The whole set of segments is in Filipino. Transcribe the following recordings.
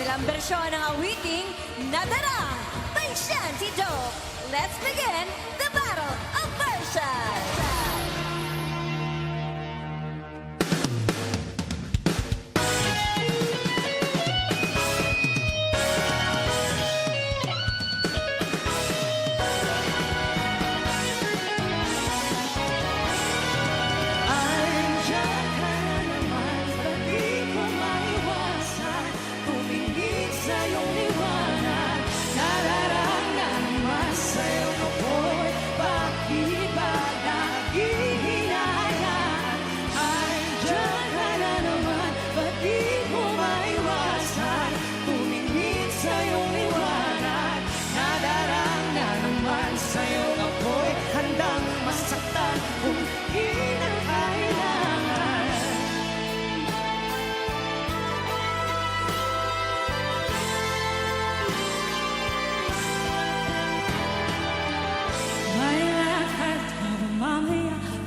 kanilang bersyon ng awiting Nadarang by Shanty Dope. Let's begin the Battle of Versions!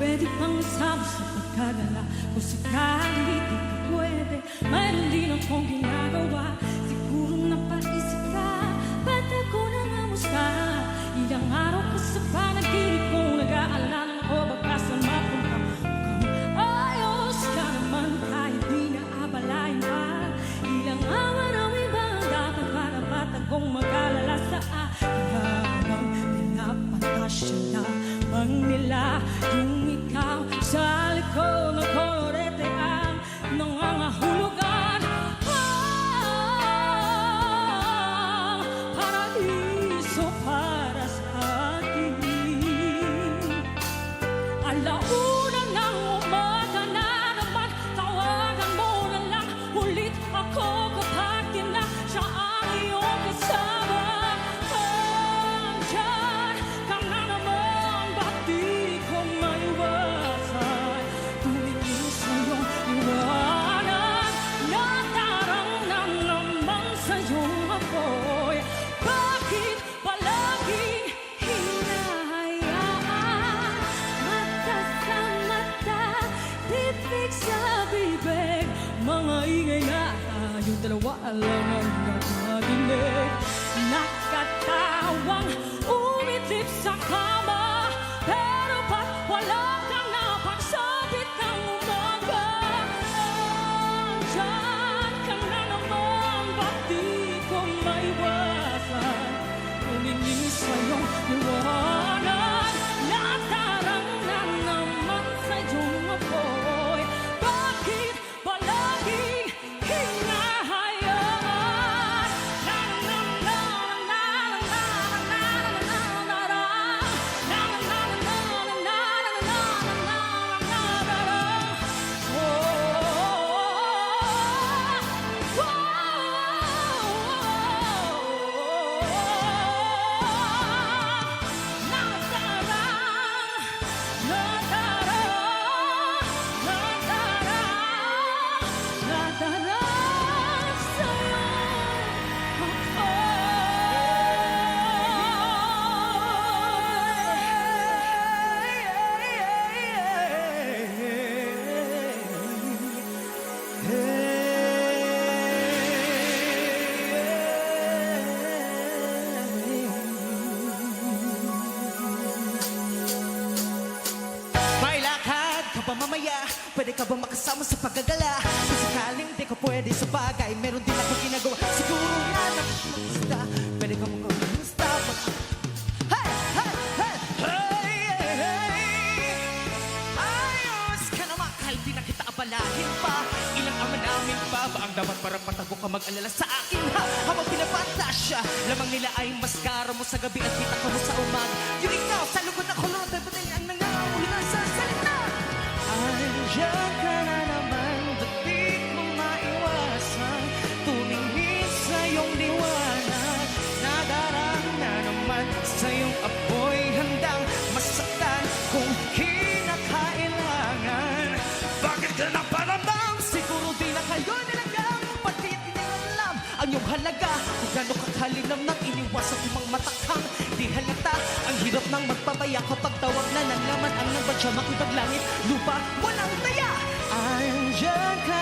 Pwede pang sama sa pagkagala. Kung sakali di ka pwede, mayroon din akong ginagawa. Siguro napaisip ka, ba't ako nangamusta? Ilang araw ka sa panaginip ko, nag-aalala ko baka sa mapunta. Kung ayos ka naman kahit di naabalain pa. Ilang awa ng ibang dapat para ba't akong mag-alala sa akin? Habang pinapantasya lamang nila yung ikaw sa likod ng kolorete ang nangangahulugan. Paraiso para sa akin. Alauna ng umaga na naman, tawagan mo na lang ulit ako kapag siya ang iyong kasama. Andyan ka na naman, ba't di ko maiwasan? Tumingin sa iyong liwanag, natarang na naman sa iyong apoy. Bakit palaging hinahayaan? Mata sa mata, bibig sa bibig, mga ingay na tayong dalawa lang ang nagadinig. Nakatawang umitlip sa kama, pero ba't wala kang napagsabit ng umaga? Andyan ka na naman, ba't di ko maiwasan? Tumingin sa iyong liwanag, natarang na naman sa iyong apoy. Bakit palaging hinahayaan? Mamaya, pwede ka bang makasama sa paggagala? Kung sakaling di ka pwede sa bagay, meron din ako ginagawa. Siguro nga nakakamusta, pwede ka mong kamusta. Hey! Hey! Hey! Hey! Hey! Ayos ka naman kahit di na kita abalahin pa. Ilang ama namin pa ba ang dapat para patago ka mag-alala sa akin, ha? Habang pinapantasya, lamang nila ay maskara mo sa gabi at kita ka mo sa umaga. Yung ikaw sa lugod na kolor, tayo ba ang nangangaulan sa salita? Andiyan ka na naman, ba't di mo maiwasan? Tumingin sa iyong liwanag, nadarang na naman sa iyong apoy. Handang masaktan kung kinakailangan. Bakit ka naparamdam? Siguro di na kayo nilagang, pati hindi alam ang iyong halaga. Kung gano'n kakalinam nang iniwasan umang matakhang di halata. Ang hirap nang magpabaya kapag tawag na ng laman ang nabadya makipaglangit lupa walang taya. Andiyan ka